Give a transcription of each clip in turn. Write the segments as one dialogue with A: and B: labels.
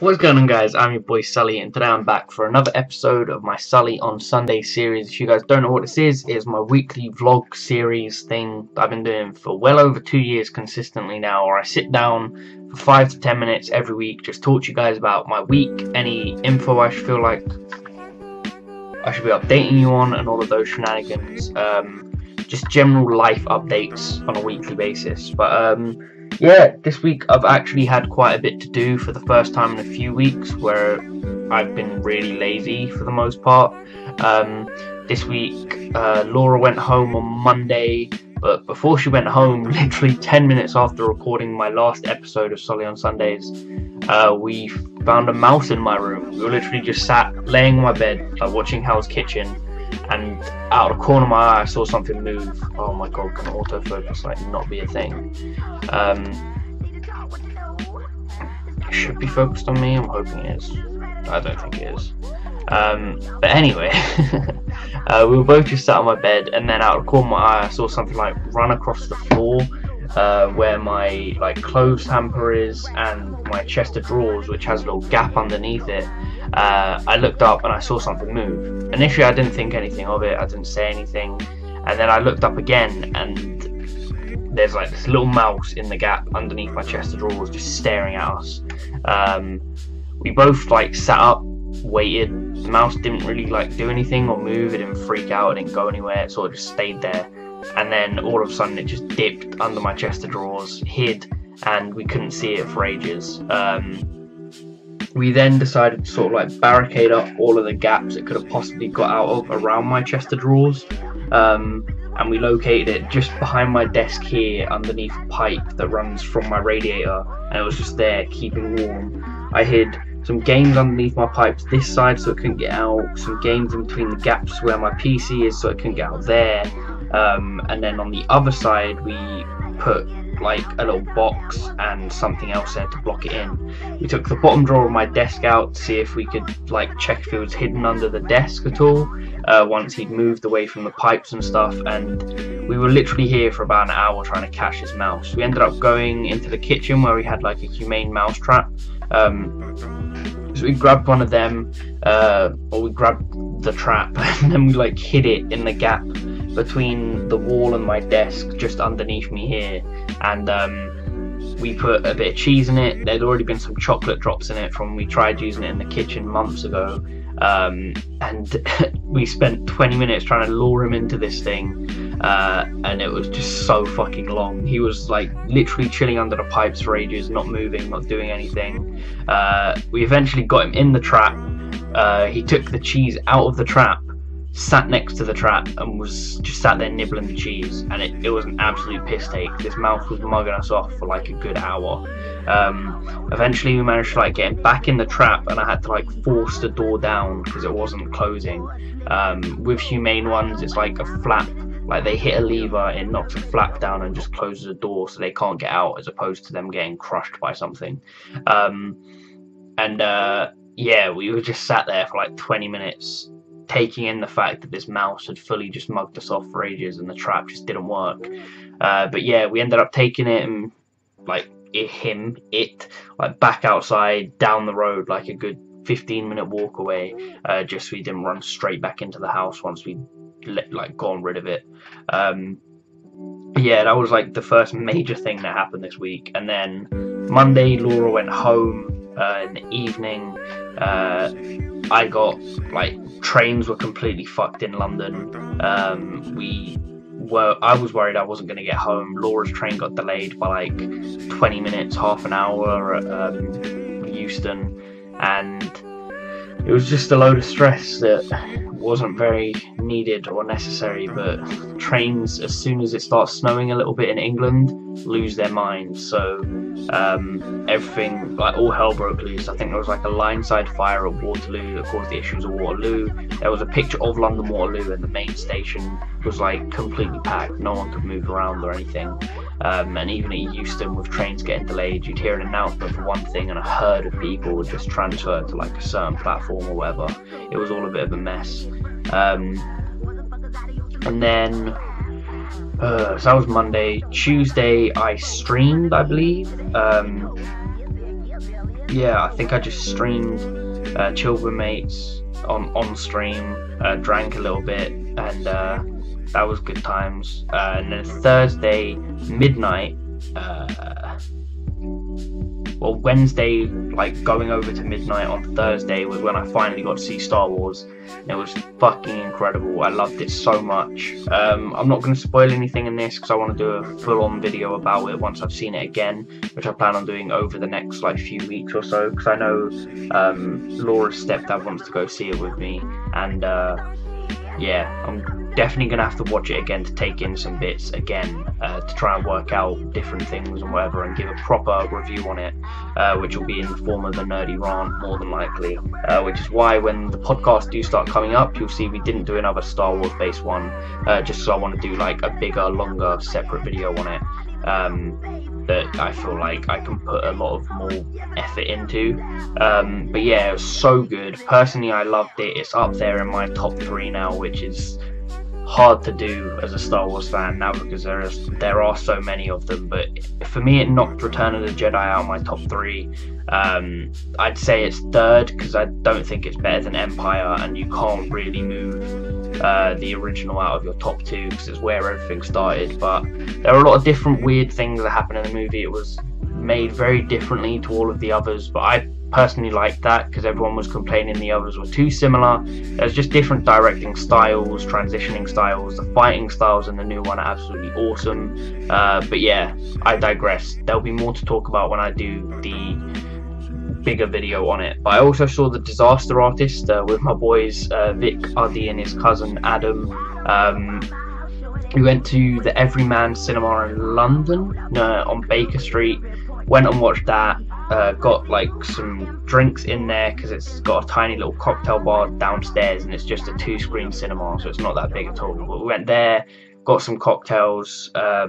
A: What's going on, guys? I'm your boy SuLLy, and today I'm back for another episode of my SuLLy on Sunday series. If you guys don't know what this is, it's my weekly vlog series thing that I've been doing for well over 2 years consistently now, where I sit down for 5 to 10 minutes every week, just talk to you guys about my week, any info I feel like I should be updating you on, and all of those shenanigans. Just general life updates on a weekly basis. But yeah, this week I've actually had quite a bit to do for the first time in a few weeks, where I've been really lazy for the most part. This week Laura went home on Monday, but before she went home, literally 10 minutes after recording my last episode of SuLLy on Sundays, we found a mouse in my room. We were literally just sat laying on my bed, like watching Hell's Kitchen, and out of the corner of my eye I saw something move. Oh my god, can autofocus like not be a thing? It should be focused on me, I'm hoping it is. I don't think it is. But anyway, we were both just sat on my bed, and then out of the corner of my eye I saw something like run across the floor, where my clothes hamper is and my chest of drawers, which has a little gap underneath it. I looked up and I saw something move. Initially I didn't think anything of it, I didn't say anything, and then I looked up again and there's like this little mouse in the gap underneath my chest of drawers just staring at us. We both sat up, waited. The mouse didn't really do anything or move, it didn't freak out, it didn't go anywhere, it sort of just stayed there. And then all of a sudden it just dipped under my chest of drawers, hid, and we couldn't see it for ages. We then decided to sort of barricade up all of the gaps it could have possibly got out of around my chest of drawers, and we located it just behind my desk here, underneath a pipe that runs from my radiator, and it was just there keeping warm. I hid some games underneath my pipes this side so it couldn't get out, some games in between the gaps where my PC is so it couldn't get out there, and then on the other side we put a little box and something else there to block it in. We took the bottom drawer of my desk out to see if we could check if it was hidden under the desk at all, once he'd moved away from the pipes and stuff, and we were literally here for about an hour trying to catch this mouse. We ended up going into the kitchen where we had a humane mouse trap. So we grabbed one of them, or we grabbed the trap, and then we hid it in the gap between the wall and my desk just underneath me here, and we put a bit of cheese in it. There'd already been some chocolate drops in it from when we tried using it in the kitchen months ago, and we spent 20 minutes trying to lure him into this thing, and it was just so fucking long. He was literally chilling under the pipes for ages, not moving, not doing anything. We eventually got him in the trap. He took the cheese out of the trap, sat next to the trap, and was just sat there nibbling the cheese, and it was an absolute piss take. This mouse was mugging us off for a good hour. Eventually we managed to get him back in the trap, and I had to force the door down because it wasn't closing. With humane ones it's a flap, they hit a lever, it knocks a flap down and just closes the door so they can't get out, as opposed to them getting crushed by something. Yeah, we were just sat there for 20 minutes taking in the fact that this mouse had fully just mugged us off for ages and the trap just didn't work. But yeah, we ended up taking it and back outside, down the road, a good 15-minute walk away, just so we didn't run straight back into the house once we gotten rid of it. Yeah, that was the first major thing that happened this week. And then Monday Laura went home in the evening. I got trains were completely fucked in London. I was worried I wasn't going to get home. Laura's train got delayed by 20 minutes, half an hour at Euston, and it was just a load of stress that wasn't very needed or necessary. But trains, as soon as it starts snowing a little bit in England, lose their minds. So everything, all hell broke loose. I think there was a line-side fire at Waterloo that caused the issues at Waterloo. There was a picture of London Waterloo, and the main station was completely packed. No one could move around or anything. And even at Euston, with trains getting delayed, you'd hear an announcement for one thing and a herd of people would just transfer to a certain platform or whatever. It was all a bit of a mess. And then so that was Monday. Tuesday I streamed, I believe. yeah, I think I just streamed, chilled with mates on stream, drank a little bit, and that was good times. And then Thursday midnight, well, Wednesday, like going over to midnight on Thursday was when I finally got to see Star Wars. It was fucking incredible. I loved it so much. I'm not going to spoil anything in this because I want to do a full-on video about it once I've seen it again, which I plan on doing over the next like few weeks or so, because I know Laura's stepdad wants to go see it with me, and yeah, I'm definitely going to have to watch it again to take in some bits again, to try and work out different things and whatever, and give a proper review on it, which will be in the form of a nerdy rant more than likely, which is why when the podcasts do start coming up, you'll see we didn't do another Star Wars based one, just so I want to do like a bigger, longer, separate video on it, that I feel like I can put a lot of more effort into. But yeah, it was so good. Personally, I loved it. It's up there in my top 3 now, which is hard to do as a Star Wars fan now because there are so many of them. But for me, it knocked Return of the Jedi out of my top 3. I'd say it's 3rd because I don't think it's better than Empire, and you can't really move the original out of your top 2 because it's where everything started. But there are a lot of different weird things that happen in the movie. It was made very differently to all of the others, but I personally liked that because everyone was complaining the others were too similar. There's just different directing styles, transitioning styles. The fighting styles in the new one are absolutely awesome. But yeah, I digress. There'll be more to talk about when I do the bigger video on it. But I also saw The Disaster Artist with my boys Vic, Uddy and his cousin Adam. We went to the Everyman Cinema in London, on Baker Street. Went and watched that. Got like some drinks in there because it's got a tiny little cocktail bar downstairs, and it's just a 2-screen cinema, so it's not that big at all. But we went there, got some cocktails, or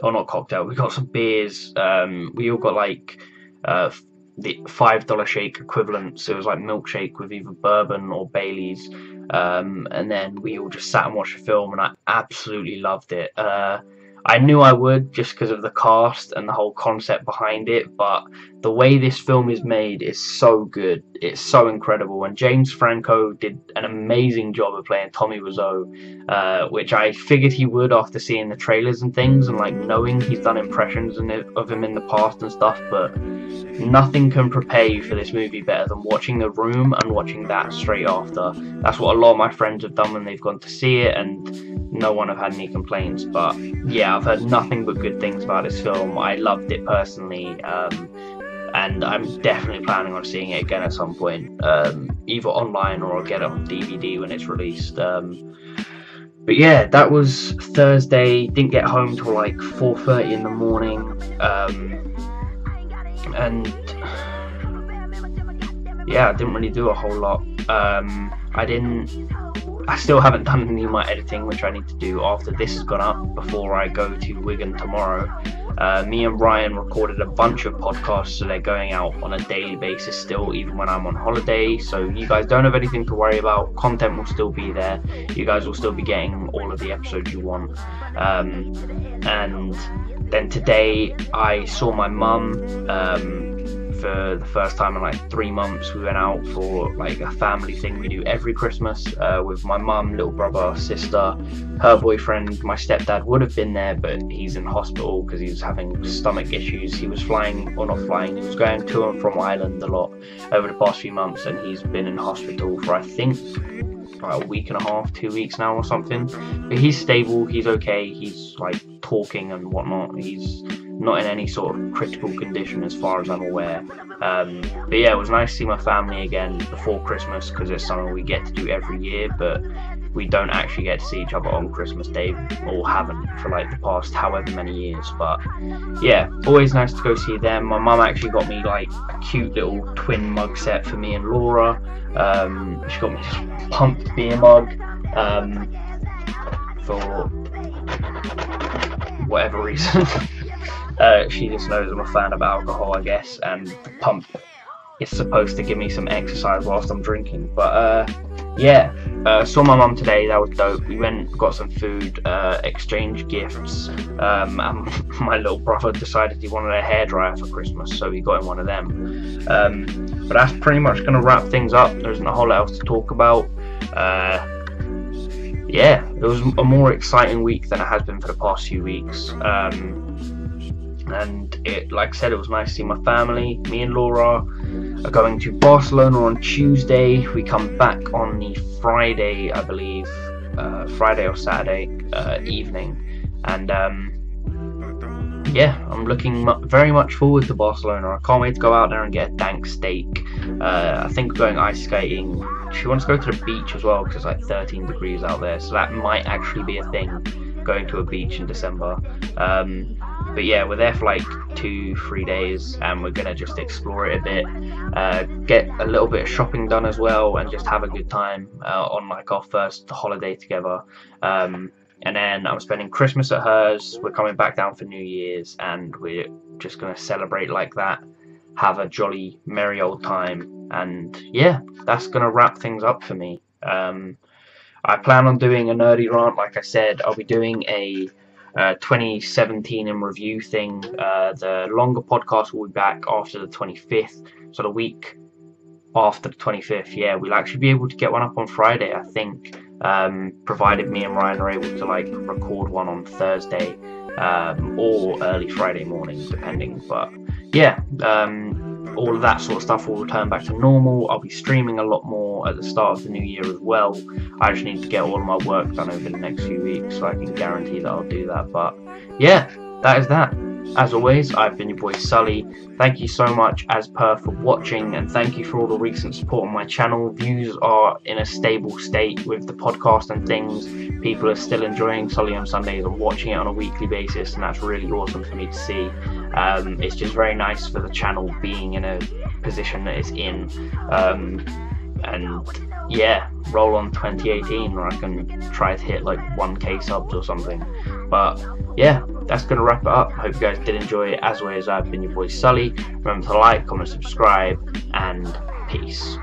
A: not cocktail, we got some beers. We all got like the $5 shake equivalent, so it was like milkshake with either bourbon or Bailey's, and then we all just sat and watched the film, and I absolutely loved it. I knew I would just because of the cast and the whole concept behind it, but the way this film is made is so good. It's so incredible, and James Franco did an amazing job of playing Tommy Wiseau, which I figured he would after seeing the trailers and things, and like knowing he's done impressions of him in the past and stuff. But nothing can prepare you for this movie better than watching The Room and watching that straight after. That's what a lot of my friends have done when they've gone to see it, and no one have had any complaints. But yeah, I've heard nothing but good things about this film. I loved it personally, and I'm definitely planning on seeing it again at some point, either online or I'll get it on DVD when it's released. But yeah, that was Thursday. Didn't get home till like 4:30 in the morning, and yeah, I didn't really do a whole lot. I still haven't done any of my editing, which I need to do after this has gone up, before I go to Wigan tomorrow. Me and Ryan recorded a bunch of podcasts, so they're going out on a daily basis still, even when I'm on holiday. So you guys don't have anything to worry about. Content will still be there. You guys will still be getting all of the episodes you want. And then today I saw my mum for the first time in like 3 months. We went out for like a family thing we do every Christmas, with my mum, little brother, sister, her boyfriend. My stepdad would have been there, but he's in hospital because he's having stomach issues. He was flying, or not flying, he was going to and from Ireland a lot over the past few months, and he's been in hospital for I think like a week and a half, 2 weeks now or something. But he's stable, he's okay, he's like talking and whatnot. He's not in any sort of critical condition as far as I'm aware. But yeah, it was nice to see my family again before Christmas, because it's something we get to do every year, but we don't actually get to see each other on Christmas Day, or haven't for like the past however many years. But yeah, always nice to go see them. My mum actually got me like a cute little twin mug set for me and Laura. She got me this pumped beer mug for whatever reason. She just knows I'm a fan of alcohol, I guess, and the pump is supposed to give me some exercise whilst I'm drinking. But yeah, saw my mum today. That was dope. We went, got some food, exchanged gifts, and my little brother decided he wanted a hairdryer for Christmas, so we got him one of them. But that's pretty much going to wrap things up. There isn't a whole lot else to talk about. Yeah, it was a more exciting week than it has been for the past few weeks. And it, like I said, it was nice to see my family. Me and Laura are going to Barcelona on Tuesday. We come back on the Friday, I believe, Friday or Saturday evening. And yeah, I'm looking very much forward to Barcelona. I can't wait to go out there and get a dank steak. I think we're going ice skating. She wants to go to the beach as well because it's like 13 degrees out there, so that might actually be a thing, going to a beach in December. But yeah, we're there for like 2-3 days, and we're gonna just explore it a bit, get a little bit of shopping done as well, and just have a good time on like our first holiday together. And then I'm spending Christmas at hers. We're coming back down for New Year's, and we're just gonna celebrate like that, have a jolly merry old time. And yeah, that's gonna wrap things up for me. I plan on doing a nerdy rant. Like I said, I'll be doing a 2017 in review thing. The longer podcast will be back after the 25th, so the week after the 25th. Yeah, we'll actually be able to get one up on Friday, I think, provided me and Ryan are able to like record one on Thursday or early Friday morning, depending. But yeah, all of that sort of stuff will return back to normal. I'll be streaming a lot more at the start of the new year as well. I just need to get all of my work done over the next few weeks, so I can guarantee that I'll do that. But yeah, that is that. As always, I've been your boy SuLLy. Thank you so much as per for watching, and thank you for all the recent support on my channel. Views are in a stable state with the podcast and things. People are still enjoying SuLLy on Sundays and watching it on a weekly basis, and that's really awesome for me to see. It's just very nice for the channel being in a position that it's in. And yeah, roll on 2018 where I can try to hit like 1k subs or something. But yeah, that's gonna wrap it up. I hope you guys did enjoy it. As always, I've been your boy SuLLy. Remember to like, comment, subscribe, and peace.